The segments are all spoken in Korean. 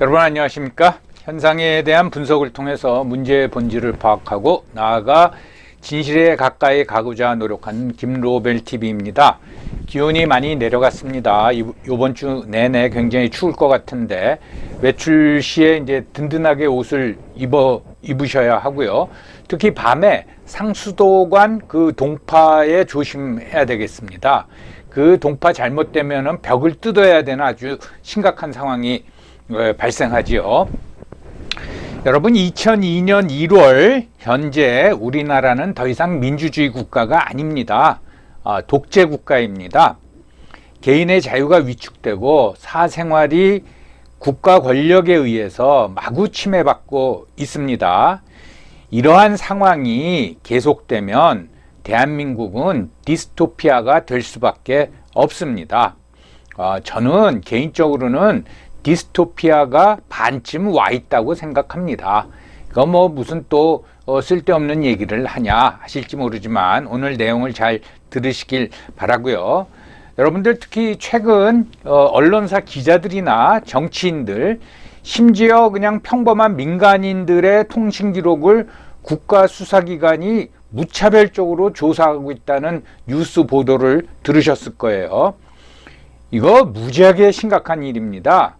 여러분 안녕하십니까? 현상에 대한 분석을 통해서 문제의 본질을 파악하고 나아가 진실에 가까이 가고자 노력하는 김로벨TV입니다. 기온이 많이 내려갔습니다. 이번 주 내내 굉장히 추울 것 같은데 외출 시에 이제 든든하게 옷을 입으셔야 하고요. 특히 밤에 상수도관 그 동파에 조심해야 되겠습니다. 그 동파 잘못되면은 벽을 뜯어야 되는 아주 심각한 상황이 발생하지요. 여러분 2002년 1월 현재 우리나라는 더 이상 민주주의 국가가 아닙니다. 독재 국가입니다. 개인의 자유가 위축되고 사생활이 국가 권력에 의해서 마구 침해받고 있습니다. 이러한 상황이 계속되면 대한민국은 디스토피아가 될 수밖에 없습니다. 저는 개인적으로는 디스토피아가 반쯤 와 있다고 생각합니다. 이거 뭐 무슨 또 쓸데없는 얘기를 하냐 하실지 모르지만 오늘 내용을 잘 들으시길 바라고요. 여러분들 특히 최근 언론사 기자들이나 정치인들 심지어 그냥 평범한 민간인들의 통신 기록을 국가수사기관이 무차별적으로 조사하고 있다는 뉴스 보도를 들으셨을 거예요. 이거 무지하게 심각한 일입니다.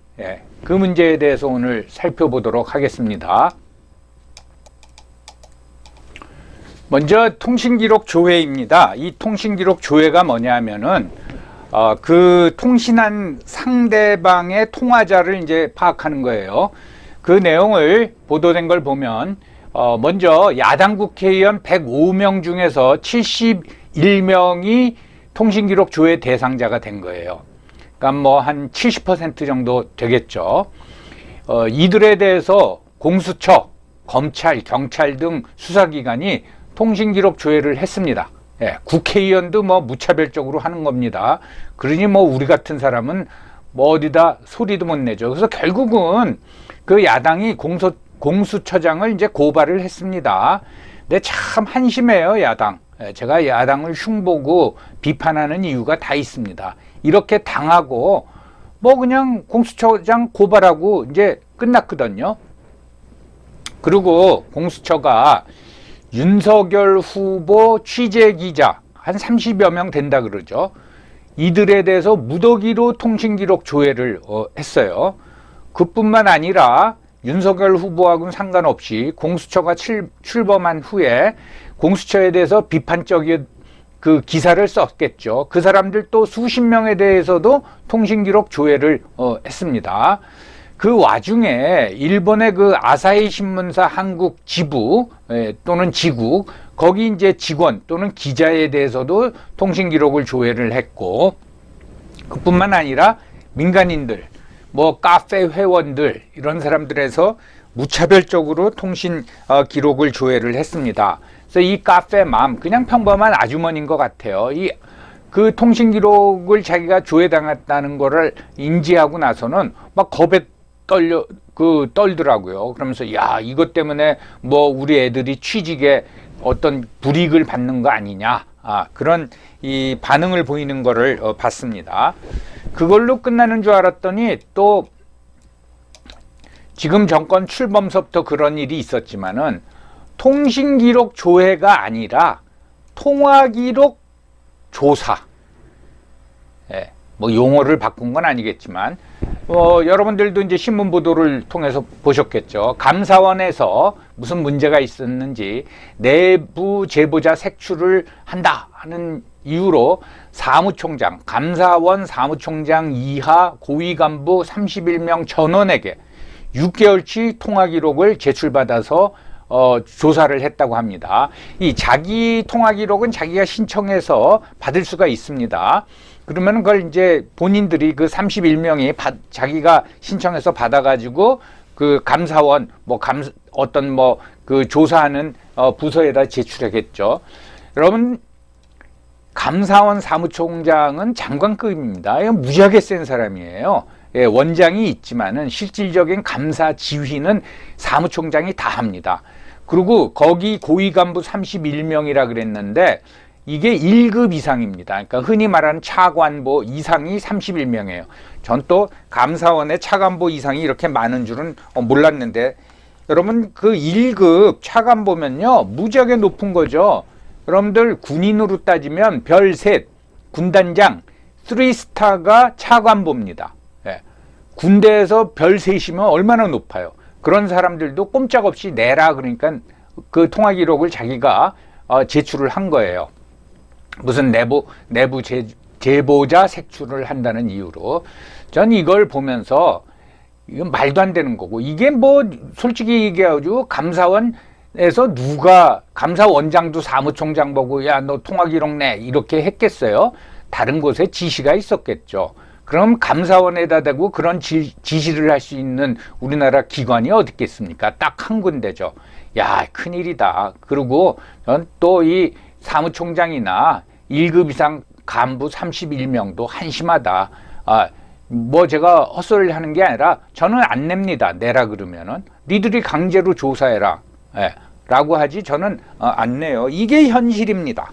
그 문제에 대해서 오늘 살펴보도록 하겠습니다. 먼저 통신기록 조회입니다. 이 통신기록 조회가 뭐냐면은 그 통신한 상대방의 통화자를 이제 파악하는 거예요. 그 내용을 보도된 걸 보면 먼저 야당 국회의원 105명 중에서 71명이 통신기록 조회 대상자가 된 거예요. 그러니까 뭐 한 70% 정도 되겠죠. 이들에 대해서 공수처, 검찰, 경찰 등 수사기관이 통신기록 조회를 했습니다. 국회의원도 뭐 무차별적으로 하는 겁니다. 그러니 뭐 우리 같은 사람은 뭐 어디다 소리도 못 내죠. 그래서 결국은 그 야당이 공수처장을 이제 고발을 했습니다. 근데 참 한심해요, 야당. 제가 야당을 흉보고 비판하는 이유가 다 있습니다. 이렇게 당하고 뭐 그냥 공수처장 고발하고 이제 끝났거든요. 그리고 공수처가 윤석열 후보 취재기자 한 30여 명 된다 그러죠. 이들에 대해서 무더기로 통신기록 조회를 했어요. 그뿐만 아니라 윤석열 후보하고는 상관없이 공수처가 출범한 후에 공수처에 대해서 비판적인 그 기사를 썼겠죠. 그 사람들 또 수십 명에 대해서도 통신기록 조회를 했습니다. 그 와중에 일본의 그 아사히 신문사 한국 지부 또는 지국 거기 이제 직원 또는 기자에 대해서도 통신기록을 조회를 했고 그뿐만 아니라 민간인들 뭐 카페 회원들 이런 사람들에서 무차별적으로 통신 기록을 조회를 했습니다. 그래서 이 카페맘 그냥 평범한 아주머니인 것 같아요. 그 통신 기록을 자기가 조회당했다는 거를 인지하고 나서는 막 겁에 떨더라고요. 그러면서 야 이것 때문에 뭐 우리 애들이 취직에 어떤 불이익을 받는 거 아니냐 그런 이 반응을 보이는 거를 봤습니다. 그걸로 끝나는 줄 알았더니 또 지금 정권 출범서부터 그런 일이 있었지만은 통신기록 조회가 아니라 통화기록 조사. 뭐 용어를 바꾼 건 아니겠지만 여러분들도 이제 신문 보도를 통해서 보셨겠죠. 감사원에서 무슨 문제가 있었는지 내부 제보자 색출을 한다 하는 이유로 감사원 사무총장 이하 고위 간부 31명 전원에게 6개월치 통화기록을 제출받아서 조사를 했다고 합니다. 이 자기 통화기록은 자기가 신청해서 받을 수가 있습니다. 그러면 그걸 이제 본인들이 그 31명이 자기가 신청해서 받아가지고 그 감사원 어떤 그 조사하는 부서에다 제출하겠죠. 여러분 감사원 사무총장은 장관급입니다. 이건 무지하게 센 사람이에요. 원장이 있지만은 실질적인 감사 지휘는 사무총장이 다 합니다. 그리고 거기 고위 간부 31명이라 그랬는데 이게 1급 이상입니다. 그러니까 흔히 말하는 차관보 이상이 31명이에요. 전 또 감사원의 차관보 이상이 이렇게 많은 줄은 몰랐는데, 여러분 그 1급 차관보면요 무지하게 높은 거죠. 여러분들 군인으로 따지면 별 셋, 군단장 3스타가 차관보입니다. 예. 군대에서 별 셋이면 얼마나 높아요. 그런 사람들도 꼼짝없이 내라 그러니까 그 통화 기록을 자기가 제출을 한 거예요. 무슨 내부 제보자 색출을 한다는 이유로. 전 이걸 보면서 이건 말도 안 되는 거고, 이게 뭐 솔직히 얘기하죠. 감사원에서 누가 감사원장도 사무총장 보고 야 너 통화 기록 내 이렇게 했겠어요? 다른 곳에 지시가 있었겠죠. 그럼 감사원에다 대고 그런 지시를 할 수 있는 우리나라 기관이 어디 있겠습니까? 딱 한 군데죠. 야, 큰일이다. 그리고 또 이 사무총장이나 1급 이상 간부 31명도 한심하다. 뭐 제가 헛소리를 하는 게 아니라 저는 안 냅니다. 내라 그러면은 니들이 강제로 조사해라. 예, 라고 하지 저는 안 내요. 이게 현실입니다.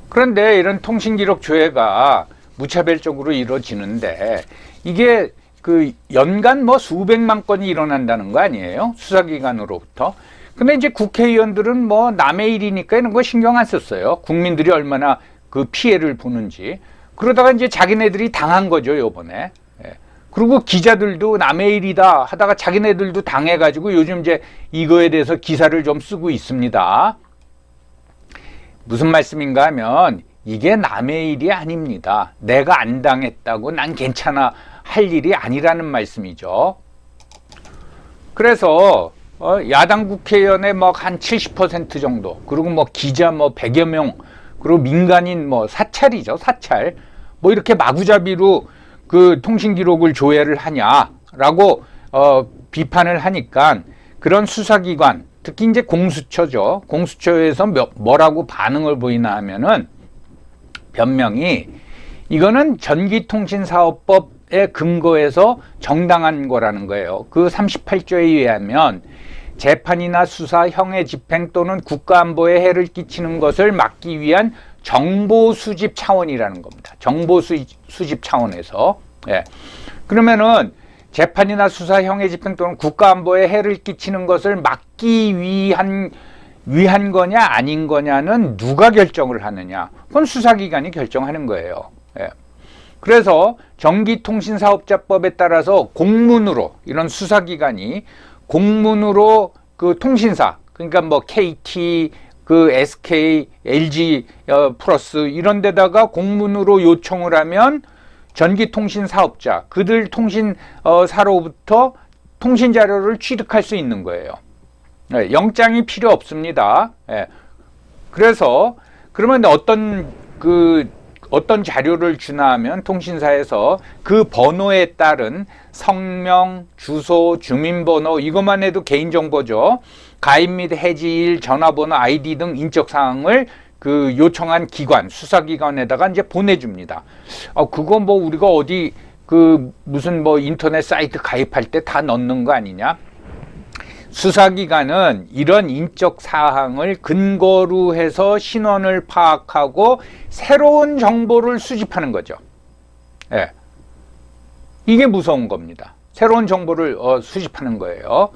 그런데 이런 통신기록 조회가 무차별적으로 이루어지는데 이게 그 연간 뭐 수백만 건이 일어난다는 거 아니에요? 수사기관으로부터. 근데 이제 국회의원들은 뭐 남의 일이니까 이런 거 신경 안 썼어요. 국민들이 얼마나 그 피해를 보는지. 그러다가 이제 자기네들이 당한 거죠, 요번에. 예. 그리고 기자들도 남의 일이다 하다가 자기네들도 당해가지고 요즘 이제 이거에 대해서 기사를 좀 쓰고 있습니다. 무슨 말씀인가 하면 이게 남의 일이 아닙니다. 내가 안 당했다고 난 괜찮아 할 일이 아니라는 말씀이죠. 그래서 야당 국회의원의 뭐 한 70% 정도, 그리고 뭐 기자 뭐 100여 명, 그리고 민간인 뭐 사찰이죠, 사찰. 뭐 이렇게 마구잡이로 그 통신 기록을 조회를 하냐라고 비판을 하니까 그런 수사기관, 특히 이제 공수처죠. 공수처에서 뭐라고 반응을 보이나 하면은 변명이 이거는 전기통신사업법에 근거해서 정당한 거라는 거예요. 그 38조에 의하면 재판이나 수사, 형해 집행 또는 국가안보에 해를 끼치는 것을 막기 위한 정보 수집 차원이라는 겁니다. 정보 수집 차원에서. 예. 그러면은 재판이나 수사, 형해 집행 또는 국가안보에 해를 끼치는 것을 막기 위한 거냐 아닌 거냐는 누가 결정을 하느냐? 그건 수사기관이 결정하는 거예요. 예. 그래서 전기통신사업자법에 따라서 공문으로 이런 수사기관이 공문으로 그 통신사, 그러니까 뭐 KT, 그 SK, LG 플러스 이런 데다가 공문으로 요청을 하면 전기통신 사업자, 그들 통신사로부터 통신 자료를 취득할 수 있는 거예요. 네, 영장이 필요 없습니다. 네. 그래서 그러면 어떤 자료를 주나 하면 통신사에서 그 번호에 따른 성명, 주소, 주민번호 이것만 해도 개인정보죠. 가입 및 해지일, 전화번호, 아이디 등 인적사항을 그 요청한 기관, 수사기관에다가 이제 보내줍니다. 그거 뭐 우리가 어디 그 무슨 뭐 인터넷 사이트 가입할 때 다 넣는 거 아니냐? 수사기관은 이런 인적 사항을 근거로 해서 신원을 파악하고 새로운 정보를 수집하는 거죠. 예. 이게 무서운 겁니다. 새로운 정보를 수집하는 거예요.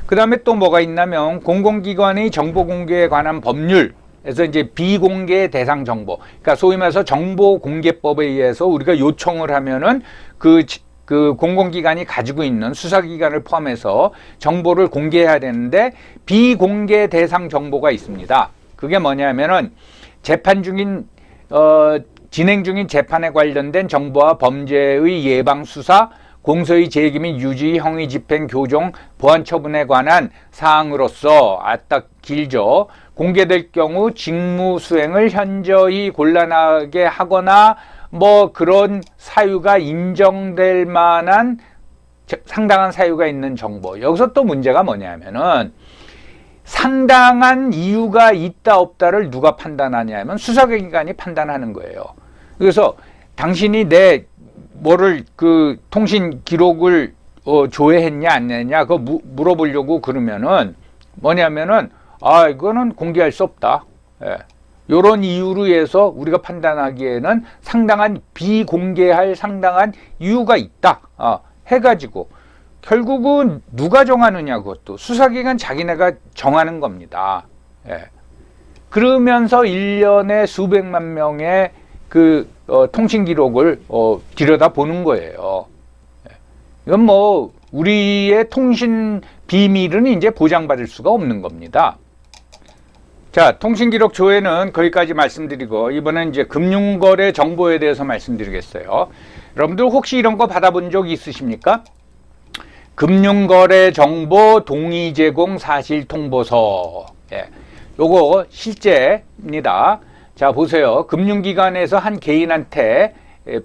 그 다음에 또 뭐가 있냐면 공공기관의 정보 공개에 관한 법률에서 이제 비공개 대상 정보, 그러니까 소위 말해서 정보공개법에 의해서 우리가 요청을 하면은 그 공공기관이 가지고 있는 수사기관을 포함해서 정보를 공개해야 되는데 비공개 대상 정보가 있습니다. 그게 뭐냐면은 진행 중인 재판에 관련된 정보와 범죄의 예방 수사, 공소의 제기 및 유지, 형의 집행, 교정, 보안 처분에 관한 사항으로서 길죠. 공개될 경우 직무 수행을 현저히 곤란하게 하거나 뭐 그런 사유가 인정될 만한 상당한 사유가 있는 정보. 여기서 또 문제가 뭐냐면은 상당한 이유가 있다 없다를 누가 판단하냐면 수사기관이 판단하는 거예요. 그래서 당신이 내 뭐를 그 통신 기록을 조회했냐 안 했냐 그거 물어보려고 그러면은 뭐냐면은 이거는 공개할 수 없다. 예. 이런 이유로 해서 우리가 판단하기에는 상당한 비공개할 상당한 이유가 있다. 해가지고 결국은 누가 정하느냐, 그것도 수사기관 자기네가 정하는 겁니다. 예. 그러면서 1년에 수백만 명의 그 통신 기록을 들여다보는 거예요. 예. 이건 뭐 우리의 통신 비밀은 이제 보장받을 수가 없는 겁니다. 자, 통신기록 조회는 거기까지 말씀드리고 이번엔 이제 금융거래 정보에 대해서 말씀드리겠어요. 여러분들 혹시 이런 거 받아본 적 있으십니까? 금융거래 정보 동의 제공 사실 통보서. 예. 요거 실제입니다. 자, 보세요. 금융기관에서 한 개인한테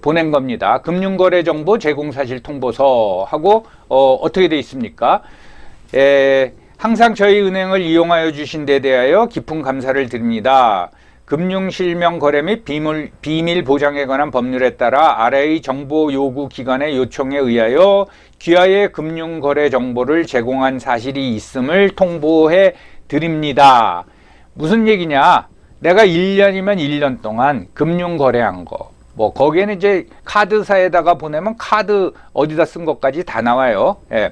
보낸 겁니다. 금융거래 정보 제공 사실 통보서 하고 어떻게 돼 있습니까? 항상 저희 은행을 이용하여 주신 데 대하여 깊은 감사를 드립니다. 금융실명 거래 및 비밀 보장에 관한 법률에 따라 아래의 정보 요구 기관의 요청에 의하여 귀하의 금융거래 정보를 제공한 사실이 있음을 통보해 드립니다. 무슨 얘기냐? 내가 1년이면 1년 동안 금융거래한 거. 뭐 거기에는 이제 카드사에다가 보내면 카드 어디다 쓴 것까지 다 나와요. 예.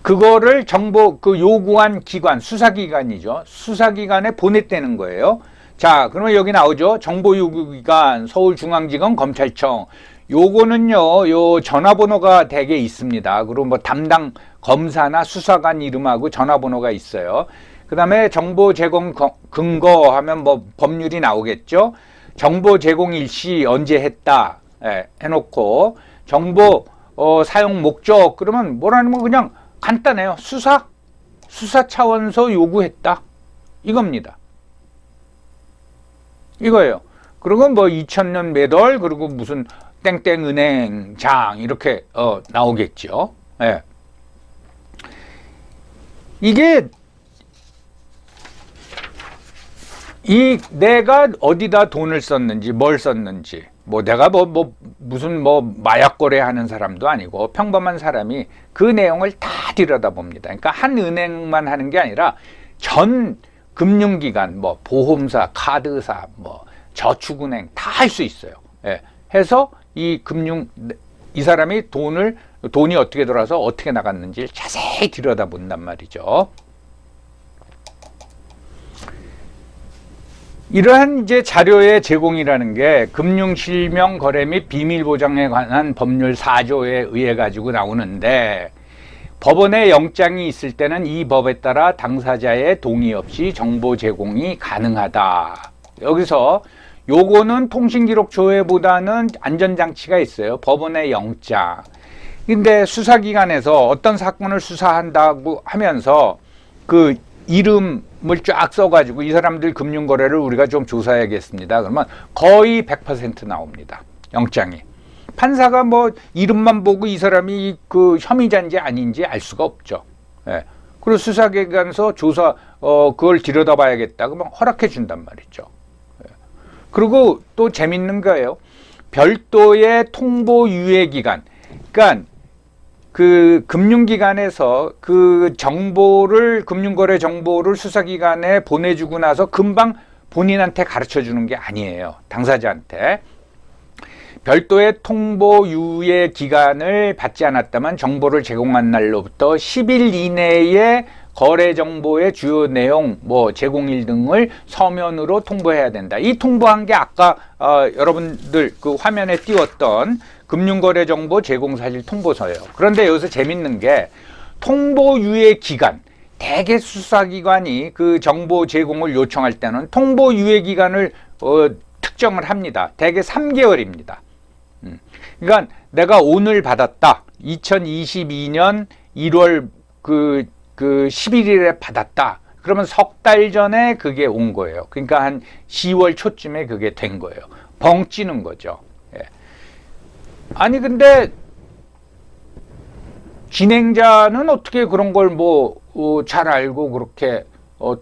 그거를 정보 요구한 기관, 수사기관이죠. 수사기관에 보냈다는 거예요. 자, 그러면 여기 나오죠. 정보요구기관, 서울중앙지검, 검찰청. 요거는요, 요 전화번호가 대개 있습니다. 그리고 뭐 담당 검사나 수사관 이름하고 전화번호가 있어요. 그 다음에 정보 제공 근거 하면 뭐 법률이 나오겠죠. 정보 제공 일시 언제 했다, 해놓고 정보 사용 목적 그러면 뭐라는 거 그냥 간단해요. 수사 차원서 요구했다 이겁니다. 이거예요. 그리고 뭐 2000년 몇 월 그리고 무슨 땡땡 은행장 이렇게 나오겠죠. 예. 이게 내가 어디다 돈을 썼는지 뭘 썼는지 뭐 내가 무슨 마약 거래하는 사람도 아니고 평범한 사람이 그 내용을 다 들여다봅니다. 그러니까 한 은행만 하는 게 아니라 전 금융기관 뭐 보험사, 카드사, 뭐 저축은행 다 할 수 있어요. 예. 해서 이 사람이 돈이 어떻게 돌아서 어떻게 나갔는지 자세히 들여다본단 말이죠. 이러한 이제 자료의 제공이라는 게 금융실명 거래 및 비밀 보장에 관한 법률 4조에 의해 가지고 나오는데 법원에 영장이 있을 때는 이 법에 따라 당사자의 동의 없이 정보 제공이 가능하다. 여기서 요거는 통신기록 조회보다는 안전장치가 있어요. 법원의 영장. 근데 수사기관에서 어떤 사건을 수사한다고 하면서 그 이름을 쫙 써가지고 이 사람들 금융거래를 우리가 좀 조사해야겠습니다. 그러면 거의 100% 나옵니다. 영장이. 판사가 뭐 이름만 보고 이 사람이 그 혐의자인지 아닌지 알 수가 없죠. 예. 그리고 수사기관에서 조사, 그걸 들여다봐야겠다. 그러면 허락해 준단 말이죠. 예. 그리고 또 재밌는 거예요. 별도의 통보 유예 기간. 그러니까 그 금융기관에서 그 정보를 금융거래 정보를 수사기관에 보내주고 나서 금방 본인한테 가르쳐 주는 게 아니에요. 당사자한테. 별도의 통보 유예 기간을 받지 않았다면 정보를 제공한 날로부터 10일 이내에 거래 정보의 주요 내용, 뭐 제공일 등을 서면으로 통보해야 된다. 이 통보한 게 아까 여러분들 그 화면에 띄웠던 금융거래 정보 제공 사실 통보서예요. 그런데 여기서 재밌는 게 통보 유예 기간, 대개 수사기관이 그 정보 제공을 요청할 때는 통보 유예 기간을 특정을 합니다. 대개 3개월입니다. 그러니까 내가 오늘 받았다. 2022년 1월 그 11일에 받았다. 그러면 석 달 전에 그게 온 거예요. 그러니까 한 10월 초쯤에 그게 된 거예요. 벙 찌는 거죠. 예. 아니 근데 진행자는 어떻게 그런 걸 잘 알고 그렇게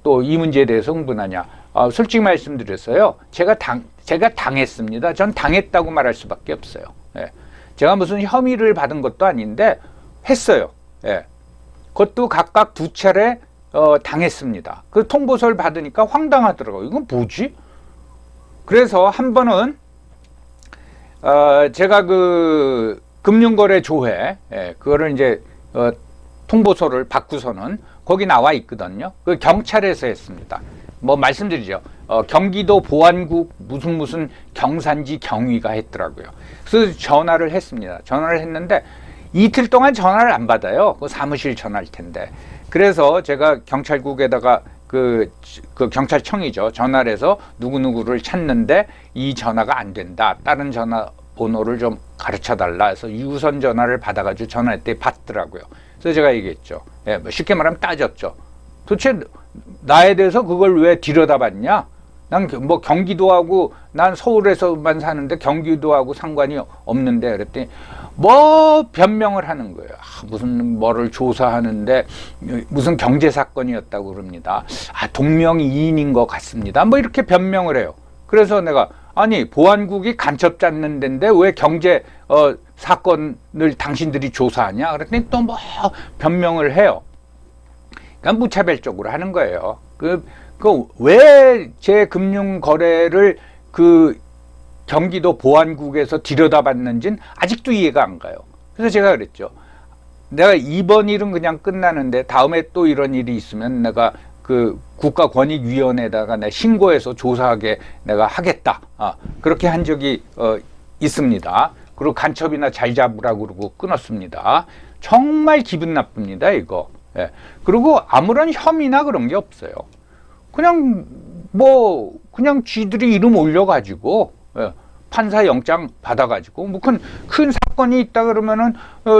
또 이 문제에 대해서 흥분하냐. 솔직히 말씀드렸어요. 제가 당했습니다. 전 당했다고 말할 수밖에 없어요. 예. 제가 무슨 혐의를 받은 것도 아닌데 했어요. 예. 그것도 각각 2차례 당했습니다. 그 통보서를 받으니까 황당하더라고요. 이건 뭐지? 그래서 한 번은 제가 그 금융거래조회 그거를 이제 통보서를 받고서는 거기 나와 있거든요. 그 경찰에서 했습니다. 뭐 말씀드리죠. 경기도 보안국 무슨 경산지 경위가 했더라고요. 그래서 전화를 했습니다. 전화를 했는데 이틀 동안 전화를 안 받아요. 그 사무실 전화일 텐데. 그래서 제가 경찰국에다가 그 경찰청이죠. 전화를 해서 누구누구를 찾는데 이 전화가 안 된다. 다른 전화번호를 좀 가르쳐 달라 해서 유선 전화를 받아가지고 전화했더니 받더라고요. 그래서 제가 얘기했죠. 쉽게 말하면 따졌죠. 도대체 나에 대해서 그걸 왜 들여다봤냐? 난 뭐 경기도하고 난 서울에서만 사는데 경기도하고 상관이 없는데 그랬더니 뭐 변명을 하는 거예요. 무슨 뭐를 조사하는데 무슨 경제 사건이었다고 그럽니다. 동명이인인 것 같습니다. 뭐 이렇게 변명을 해요. 그래서 내가 아니 보안국이 간첩 잡는 데인데 왜 경제 사건을 당신들이 조사하냐? 그랬더니 또 뭐 변명을 해요. 그러니까 무차별적으로 하는 거예요. 왜 제 금융 거래를 그 경기도 보안국에서 들여다봤는지는 아직도 이해가 안 가요. 그래서 제가 그랬죠. 내가 이번 일은 그냥 끝나는데 다음에 또 이런 일이 있으면 내가 그 국가권익위원회에다가 내가 신고해서 조사하게 내가 하겠다. 그렇게 한 적이 있습니다. 그리고 간첩이나 잘 잡으라고 그러고 끊었습니다. 정말 기분 나쁩니다, 이거. 그리고 아무런 혐의나 그런 게 없어요. 그냥 그냥 쥐들이 이름 올려가지고 판사 영장 받아가지고 뭐 큰 사건이 있다 그러면은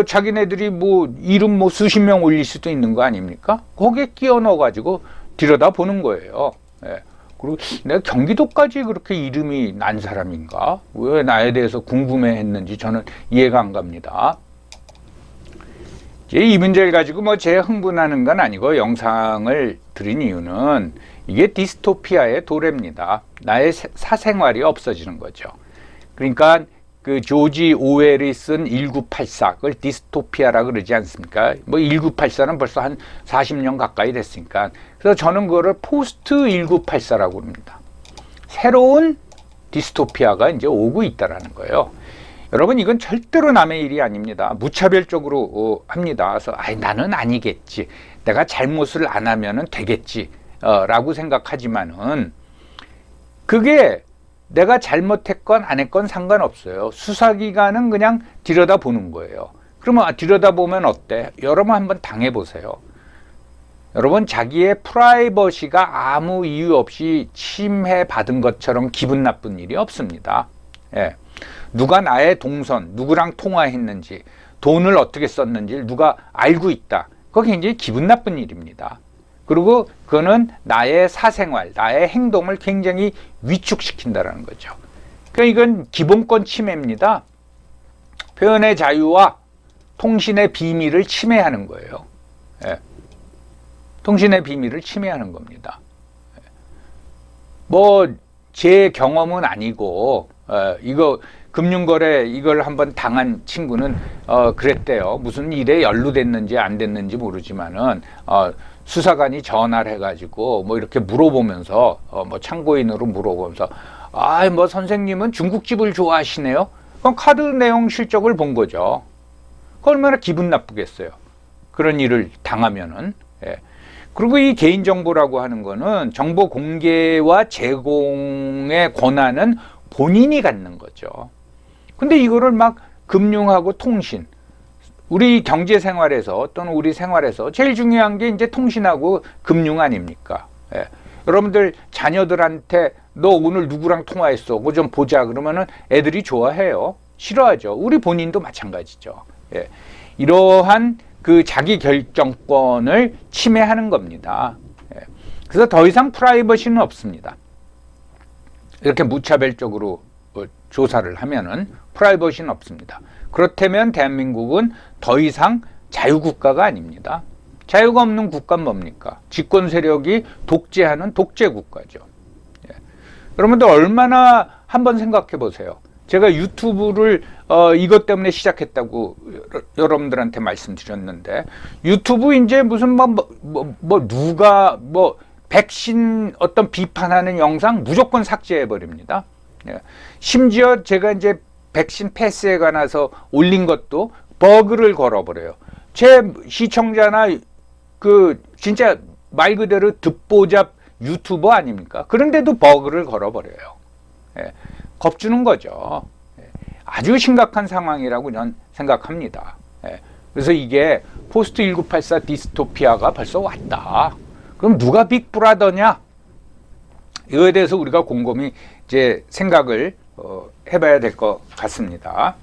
자기네들이 뭐 이름 뭐 수십 명 올릴 수도 있는 거 아닙니까? 거기에 끼워 넣어가지고 들여다 보는 거예요. 그리고 내가 경기도까지 그렇게 이름이 난 사람인가? 왜 나에 대해서 궁금해했는지 저는 이해가 안 갑니다. 이 문제를 가지고 뭐 제 흥분하는 건 아니고 영상을 드린 이유는 이게 디스토피아의 도래입니다. 나의 사생활이 없어지는 거죠. 그러니까 그 조지 오웰이 쓴 1984 그걸 디스토피아라고 그러지 않습니까? 뭐 1984는 벌써 한 40년 가까이 됐으니까. 그래서 저는 그거를 포스트 1984라고 합니다. 새로운 디스토피아가 이제 오고 있다라는 거예요. 여러분 이건 절대로 남의 일이 아닙니다. 무차별적으로 합니다. 그래서 나는 아니겠지. 내가 잘못을 안 하면은 되겠지. 라고 생각하지만은 그게 내가 잘못했건 안 했건 상관없어요. 수사기관은 그냥 들여다보는 거예요. 그러면 들여다보면 어때? 여러분 한번 당해보세요. 여러분 자기의 프라이버시가 아무 이유 없이 침해받은 것처럼 기분 나쁜 일이 없습니다. 누가 나의 동선, 누구랑 통화했는지, 돈을 어떻게 썼는지 누가 알고 있다. 그거 굉장히 기분 나쁜 일입니다. 그리고 그거는 나의 사생활, 나의 행동을 굉장히 위축시킨다는 거죠. 그러니까 이건 기본권 침해입니다. 표현의 자유와 통신의 비밀을 침해하는 거예요. 통신의 비밀을 침해하는 겁니다. 뭐 제 경험은 아니고 이거 금융거래 이걸 한번 당한 친구는 그랬대요. 무슨 일에 연루됐는지 안 됐는지 모르지만은 수사관이 전화를 해가지고 뭐 이렇게 물어보면서 뭐 참고인으로 물어보면서 뭐 선생님은 중국집을 좋아하시네요. 그럼 카드 내용 실적을 본 거죠. 그 얼마나 기분 나쁘겠어요. 그런 일을 당하면은. 그리고 이 개인정보라고 하는 거는 정보 공개와 제공의 권한은 본인이 갖는 거죠. 근데 이거를 막 금융하고 통신, 우리 경제 생활에서 또는 우리 생활에서 제일 중요한 게 이제 통신하고 금융 아닙니까? 여러분들 자녀들한테 너 오늘 누구랑 통화했어? 그거 좀 보자. 그러면은 애들이 좋아해요. 싫어하죠. 우리 본인도 마찬가지죠. 이러한 그 자기 결정권을 침해하는 겁니다. 그래서 더 이상 프라이버시는 없습니다. 이렇게 무차별적으로 조사를 하면은 프라이버시는 없습니다. 그렇다면 대한민국은 더 이상 자유국가가 아닙니다. 자유가 없는 국가는 뭡니까? 집권 세력이 독재하는 독재 국가죠. 여러분들 얼마나 한번 생각해 보세요. 제가 유튜브를 이것 때문에 시작했다고 여러분들한테 말씀드렸는데, 유튜브 이제 무슨 누가 백신 어떤 비판하는 영상 무조건 삭제해 버립니다. 예. 심지어 제가 이제 백신 패스에 관해서 올린 것도 버그를 걸어버려요. 제 시청자나 진짜 말 그대로 듣보잡 유튜버 아닙니까? 그런데도 버그를 걸어버려요. 예. 겁주는 거죠. 예. 아주 심각한 상황이라고 저는 생각합니다. 예. 그래서 이게 포스트 1984 디스토피아가 벌써 왔다. 그럼 누가 빅브라더냐? 이거에 대해서 우리가 곰곰이 이제 생각을 해봐야 될 것 같습니다.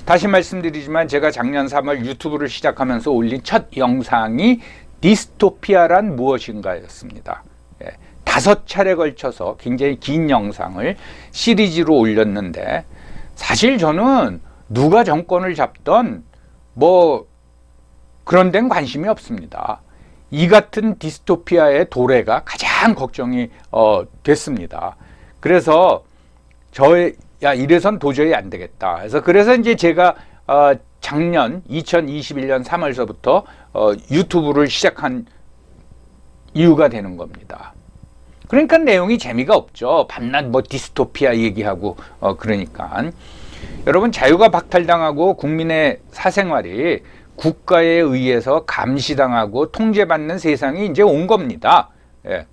다시 말씀드리지만 제가 작년 3월 유튜브를 시작하면서 올린 첫 영상이 디스토피아란 무엇인가였습니다. 5차례 걸쳐서 굉장히 긴 영상을 시리즈로 올렸는데, 사실 저는 누가 정권을 잡던 그런 데는 관심이 없습니다. 이 같은 디스토피아의 도래가 가장 걱정이 됐습니다. 그래서 이래선 도저히 안 되겠다. 그래서 이제 제가 작년 2021년 3월서부터 유튜브를 시작한 이유가 되는 겁니다. 그러니까 내용이 재미가 없죠. 밤낮 디스토피아 얘기하고 그러니까. 여러분, 자유가 박탈당하고 국민의 사생활이 국가에 의해서 감시당하고 통제받는 세상이 이제 온 겁니다. 예.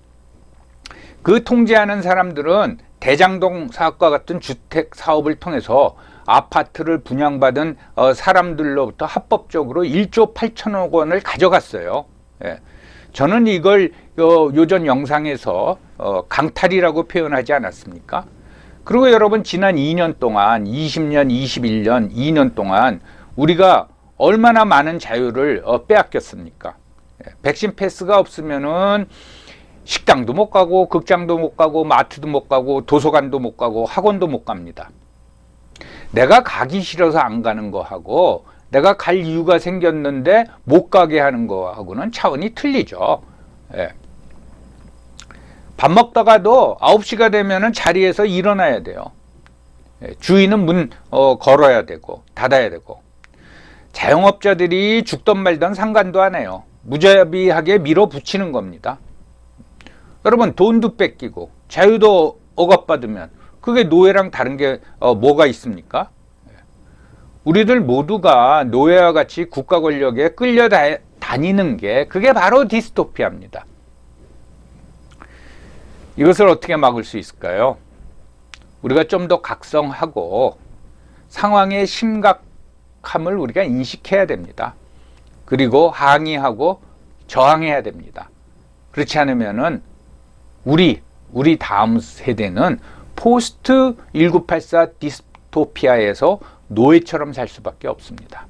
그 통제하는 사람들은 대장동 사업과 같은 주택 사업을 통해서 아파트를 분양받은 사람들로부터 합법적으로 1조 8천억 원을 가져갔어요. 예. 저는 이걸 요전 영상에서 강탈이라고 표현하지 않았습니까? 그리고 여러분, 지난 2년 동안, 20년, 21년, 2년 동안 우리가 얼마나 많은 자유를 빼앗겼습니까? 백신 패스가 없으면은 식당도 못 가고, 극장도 못 가고, 마트도 못 가고, 도서관도 못 가고, 학원도 못 갑니다. 내가 가기 싫어서 안 가는 거하고, 내가 갈 이유가 생겼는데 못 가게 하는 거하고는 차원이 틀리죠. 예. 밥 먹다가도 9시가 되면은 자리에서 일어나야 돼요. 예. 주인은 문 걸어야 되고 닫아야 되고. 자영업자들이 죽던 말던 상관도 안 해요. 무자비하게 밀어붙이는 겁니다. 여러분, 돈도 뺏기고 자유도 억압받으면 그게 노예랑 다른 게 뭐가 있습니까? 우리들 모두가 노예와 같이 국가 권력에 끌려다니는 게 그게 바로 디스토피아입니다. 이것을 어떻게 막을 수 있을까요? 우리가 좀 더 각성하고 상황의 심각함을 우리가 인식해야 됩니다. 그리고 항의하고 저항해야 됩니다. 그렇지 않으면은 우리 다음 세대는 포스트 1984 디스토피아에서 노예처럼 살 수밖에 없습니다.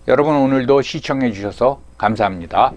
여러분, 오늘도 시청해 주셔서 감사합니다.